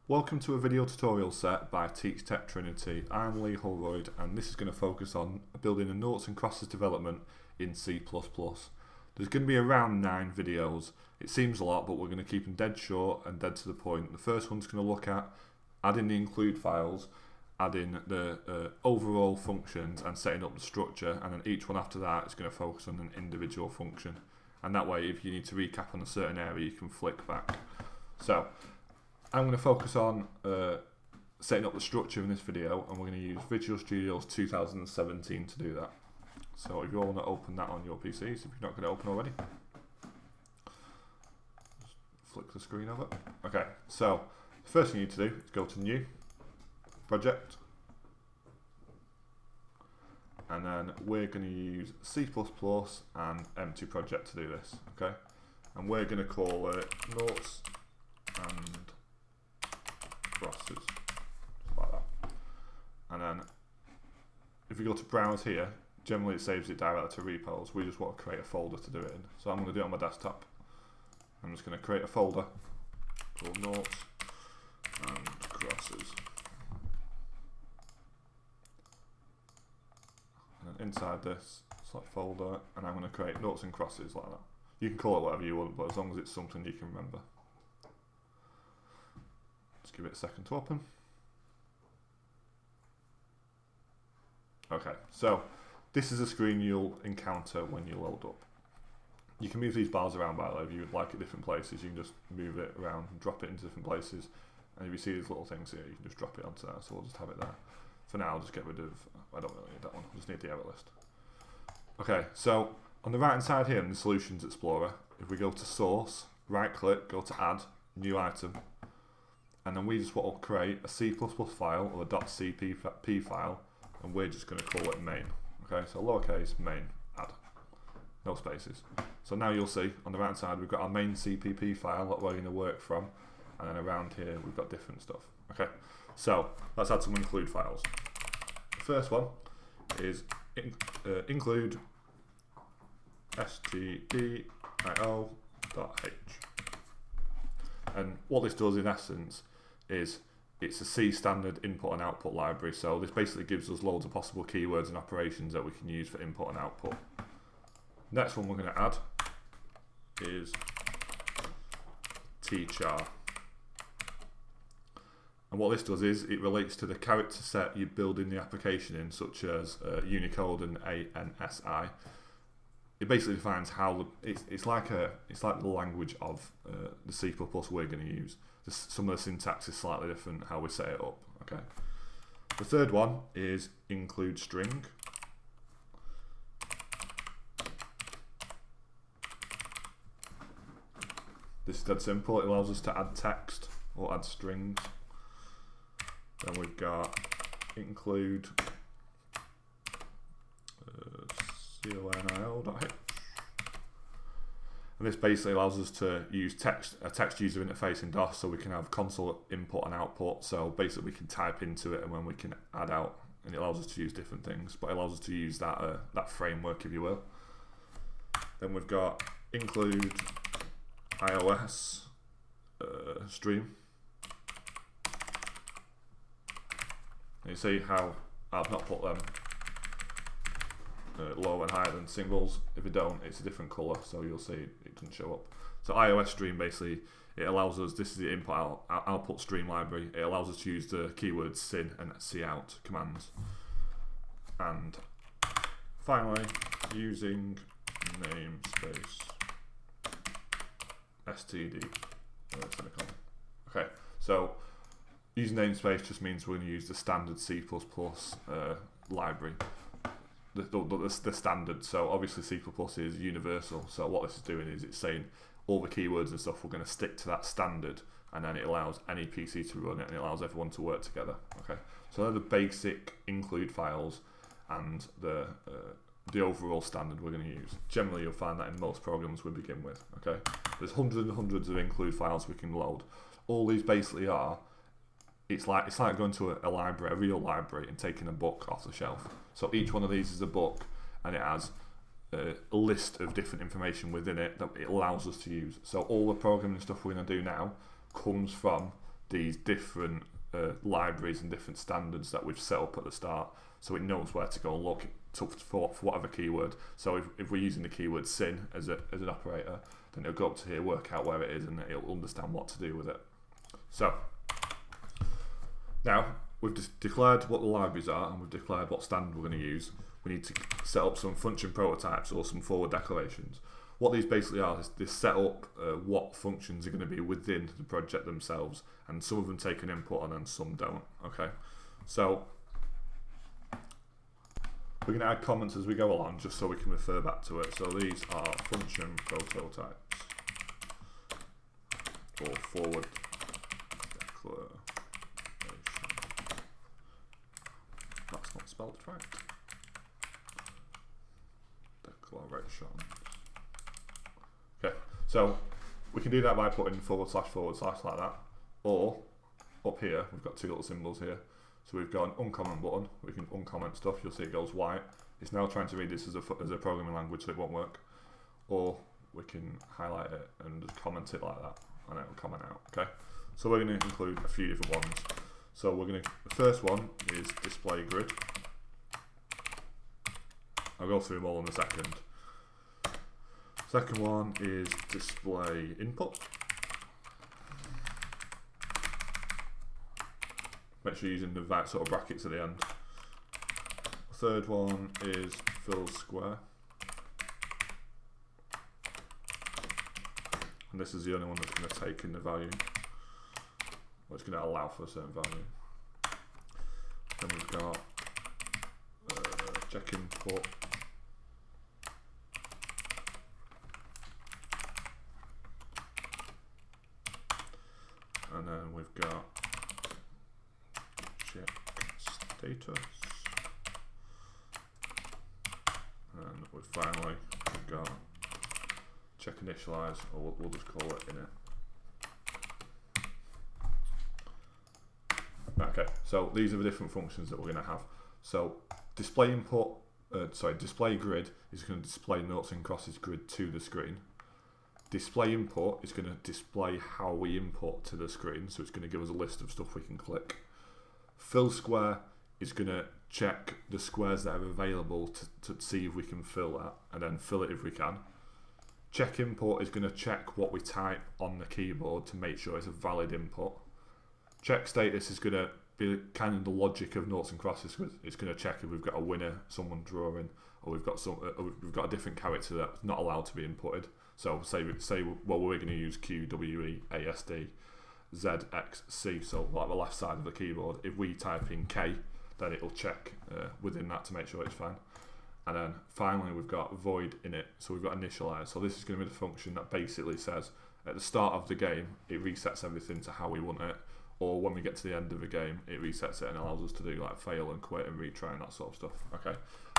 Welcome to a video tutorial set by Teach Tech Trinity. I'm Lee Holroyd and this is going to focus on building a Noughts and Crosses development in C++. There's going to be around 9 videos. It seems a lot, but we're going to keep them dead short and dead to the point. The first one's going to look at adding the include files, adding the overall functions and setting up the structure, and then each one after that is going to focus on an individual function. And that way, if you need to recap on a certain area, you can flick back. So, I'm going to focus on setting up the structure in this video, and we're going to use Visual Studio's 2017 to do that. So if you all want to open that on your PCs, if you're not going to open already, just flick the screen over. Okay, so the first thing you need to do is go to New, Project, and then we're going to use C++ and empty project to do this. Okay, and we're going to call it Noughts and Crosses, like that. And then if you go to browse here, generally it saves it directly to repos. We just want to create a folder to do it in. So I'm going to do it on my desktop. I'm just going to create a folder called Noughts and Crosses. And inside this, select folder, and I'm going to create Noughts and Crosses like that. You can call it whatever you want, but as long as it's something you can remember. Just give it a second to open. Okay, so this is a screen you'll encounter when you load up. You can move these bars around, by the way. If you would like it different places, you can just move it around and drop it into different places. And if you see these little things here, you can just drop it onto there. So we'll just have it there. For now, I'll just get rid of, I don't really need that one. I just need the error list. Okay, so on the right hand side here in the Solutions Explorer, if we go to Source, right click, go to Add, New Item, and then we just want to create a C++ file or a .cpp file, and we're just going to call it main. Okay, so lowercase main, add, no spaces. So now you'll see on the right hand side we've got our main CPP file that we're going to work from, and then around here we've got different stuff. Okay, so let's add some include files. The first one is include stdio.h. And what this does in essence is it's a C standard input and output library. So this basically gives us loads of possible keywords and operations that we can use for input and output. Next one we're going to add is tchar. And what this does is it relates to the character set you build in the application in, such as Unicode and ANSI. It basically defines how it's like the language of the C++ we're going to use. Some of the syntax is slightly different how we set it up. Okay. The third one is include string. This is dead simple. It allows us to add text or add strings. Then we've got include conio.h. And this basically allows us to use a text user interface in DOS, so we can have console input and output. So basically we can type into it and then we can add out, and it allows us to use different things, but it allows us to use that framework, if you will. Then we've got include iOS stream. And you see how I've not put them lower and higher than singles. If you don't, it's a different colour, so you'll see it doesn't show up. So iOS stream, basically, it allows us, this is the input output stream library, it allows us to use the keywords syn and cout commands. And finally, using namespace std. Okay, so using namespace just means we're going to use the standard C++ library. The standard. So obviously C++ is universal, so what this is doing is it's saying all the keywords and stuff, we're going to stick to that standard, and then it allows any PC to run it, and it allows everyone to work together. Okay, so they're the basic include files and the overall standard we're going to use. Generally you'll find that in most programs we begin with. Okay, there's hundreds and hundreds of include files we can load. All these basically are, it's like going to a library, a real library, and taking a book off the shelf. So each one of these is a book, and it has a list of different information within it that it allows us to use. So all the programming stuff we're going to do now comes from these different libraries and different standards that we've set up at the start, so it knows where to go and look for whatever keyword. So if we're using the keyword sin as an operator, then it'll go up to here, work out where it is, and it'll understand what to do with it. So now we've declared what the libraries are and we've declared what standard we're going to use. We need to set up some function prototypes or some forward declarations. What these basically are is they set up what functions are going to be within the project themselves, and some of them take an input and then some don't. Okay, so we're going to add comments as we go along just so we can refer back to it. So these are function prototypes or forward declaration. That's not spelled right. Declaration. Okay, so we can do that by putting // like that, or up here we've got two little symbols here. So we've got an uncomment button. We can uncomment stuff. You'll see it goes white. It's now trying to read this as a programming language, so it won't work. Or we can highlight it and just comment it like that, and it will comment out. Okay. So we're going to include a few different ones. So the first one is display grid. I'll go through them all in a second. Second one is display input. Make sure you're using the right sort of brackets at the end. Third one is fill square. And this is the only one that's going to take in the value. Or it's going to allow for a certain value. Then we've got check input. And then we've got check status. And finally we've got check initialize, or we'll just call it init. Okay, so these are the different functions that we're going to have. So display display grid is going to display Noughts and Crosses grid to the screen. Display input is going to display how we input to the screen, so it's going to give us a list of stuff we can click. Fill square is going to check the squares that are available to see if we can fill that, and then fill it if we can. Check input is going to check what we type on the keyboard to make sure it's a valid input. Check status is going to be kind of the logic of Noughts and Crosses. It's going to check if we've got a winner, someone drawing, or we've got a different character that's not allowed to be inputted. So say well, we're going to use Q, W, E, A, S, D, Z, X, C. So like the left side of the keyboard, if we type in K, then it'll check within that to make sure it's fine. And then finally we've got void init. So we've got initialize. So this is going to be the function that basically says at the start of the game it resets everything to how we want it, or when we get to the end of the game it resets it and allows us to do like fail and quit and retry and that sort of stuff. Okay.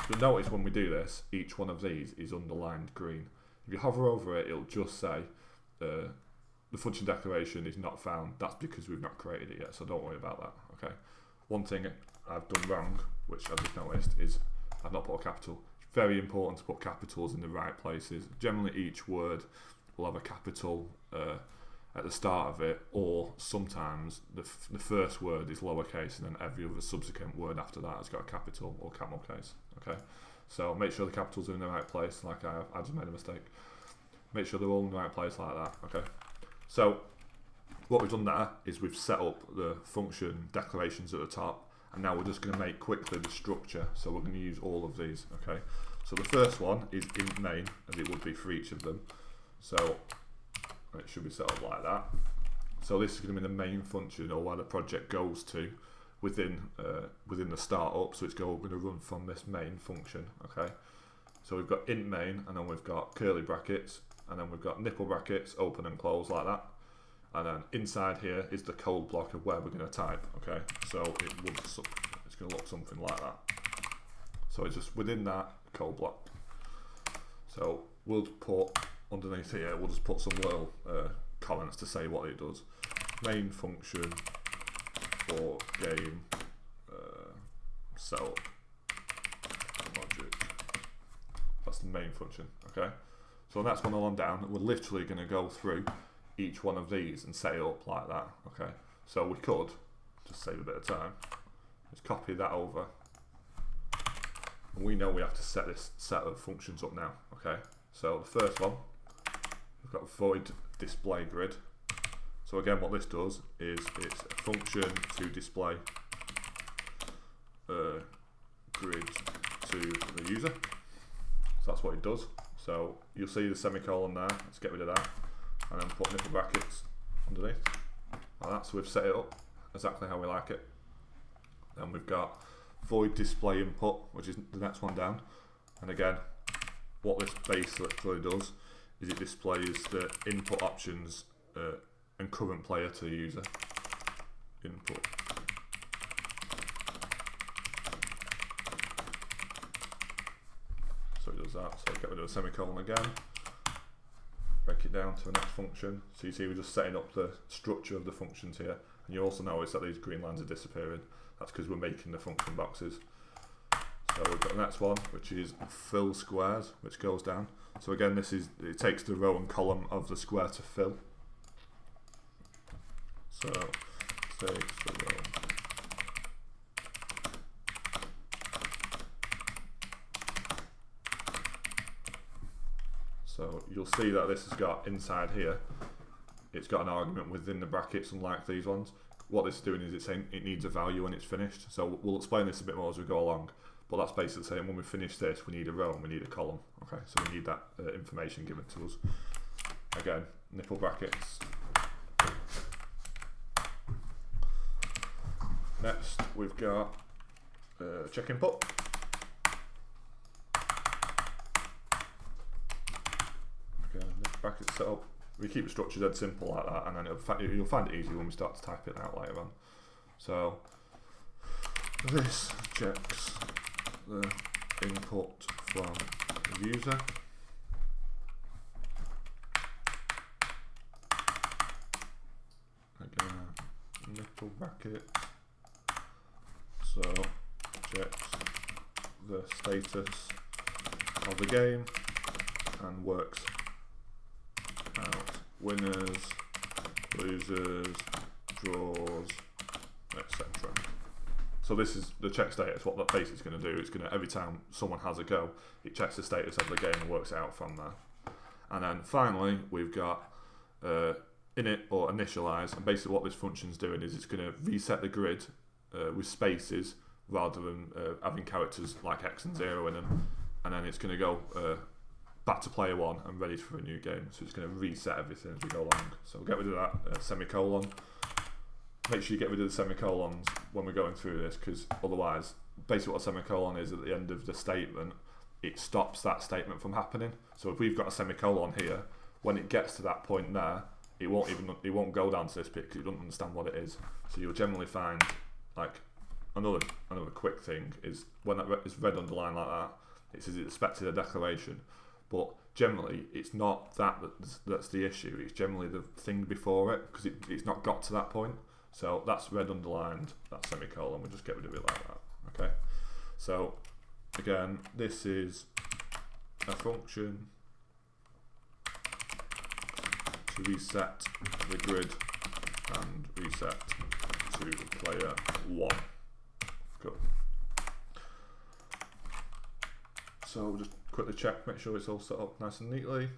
So notice when we do this, each one of these is underlined green. If you hover over it, it'll just say the function declaration is not found. That's because we've not created it yet, so don't worry about that. Okay. One thing I've done wrong, which I've just noticed, is I've not put a capital. It's very important to put capitals in the right places. Generally, each word will have a capital at the start of it, or sometimes the first word is lowercase, and then every other subsequent word after that has got a capital or camel case. Okay. So make sure the capitals are in the right place, like I just made a mistake. Make sure they're all in the right place like that, okay? So what we've done there is we've set up the function declarations at the top, and now we're just going to make quickly the structure. So we're going to use all of these, okay? So the first one is int main, as it would be for each of them. So it should be set up like that. So this is going to be the main function, or where the project goes to within the startup. So it's going to run from this main function. Okay, so we've got int main, and then we've got curly brackets, and then we've got nipple brackets open and close like that, and then inside here is the code block of where we're going to type. Okay, so it's going to look something like that. So it's just within that code block. So we'll put underneath here, we'll just put some little comments to say what it does. Main function for game setup logic. That's the main function. Okay, so that's one along down. We're literally going to go through each one of these and set it up like that. Okay, So we could just save a bit of time. Just copy that over. And we know we have to set this set of functions up now. Okay. So the first one, we've got void display grid. So again, what this does is it's a function to display grid to the user. So that's what it does. So you'll see the semicolon there. Let's get rid of that, and then put nipple brackets underneath. Like that. So we've set it up exactly how we like it. Then we've got void display input, which is the next one down. And again, what this basically does is it displays the input options and current player to the user. Input. So it does that. So get rid of the semicolon again. Break it down to the next function. So you see we're just setting up the structure of the functions here. And you also notice that these green lines are disappearing. That's because we're making the function boxes. So we've got the next one, which is fill squares, which goes down. So again, it takes the row and column of the square to fill. So takes the row. So you'll see that this has got inside here, it's got an argument within the brackets, unlike these ones. What this is doing is it's saying it needs a value when it's finished. So we'll explain this a bit more as we go along. But that's basically saying when we finish this, we need a row and we need a column. Okay, so we need that information given to us. Again, nipple brackets. Next, we've got check input. Okay, nipple brackets set up. We keep the structure dead simple like that, and then you'll find it easy when we start to type it out later on. So this checks the input from the user. Again, nipple bracket. So checks the status of the game and works out winners, losers, draws, etc. So this is the check status. What that basically is going to do, it's going to, every time someone has a go, it checks the status of the game and works it out from there. And then finally, we've got init or initialize, and basically what this function is doing is it's going to reset the grid with spaces rather than having characters like X and 0 in them, and then it's going to go back to player 1 and ready for a new game. So it's going to reset everything as we go along. So we'll get rid of that semicolon. Make sure you get rid of the semicolons when we're going through this, because otherwise, basically what a semicolon is at the end of the statement, it stops that statement from happening. So if we've got a semicolon here, when it gets to that point there, it won't go down to this bit because it doesn't understand what it is. So you'll generally find, like, another quick thing is when that is red underline like that, it says it's expected a declaration, but generally it's not that's the issue. It's generally the thing before it, because it's not got to that point. So that's red underlined, that's semicolon, we'll just get rid of it like that. Okay. So again, this is a function to reset the grid and reset to player 1. Cool. So we'll just quickly check, make sure it's all set up nice and neatly.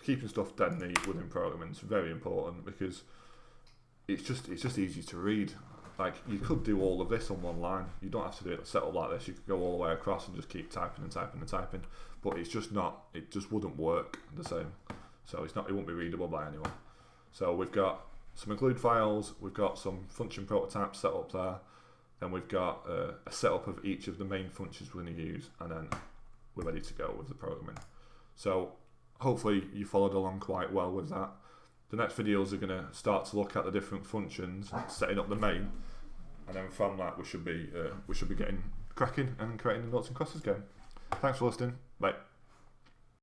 Keeping stuff dead neat within programming is very important, because it's just easy to read. Like, you could do all of this on one line. You don't have to do it set up like this. You could go all the way across and just keep typing and typing and typing. But it's just not. It just wouldn't work the same. So it won't be readable by anyone. So we've got some include files. We've got some function prototypes set up there. Then we've got a setup of each of the main functions we're going to use, and then we're ready to go with the programming. So hopefully you followed along quite well with that. The next videos are going to start to look at the different functions, setting up the main, and then from that we should be getting cracking and creating the Noughts and Crosses game. Thanks for listening. Bye.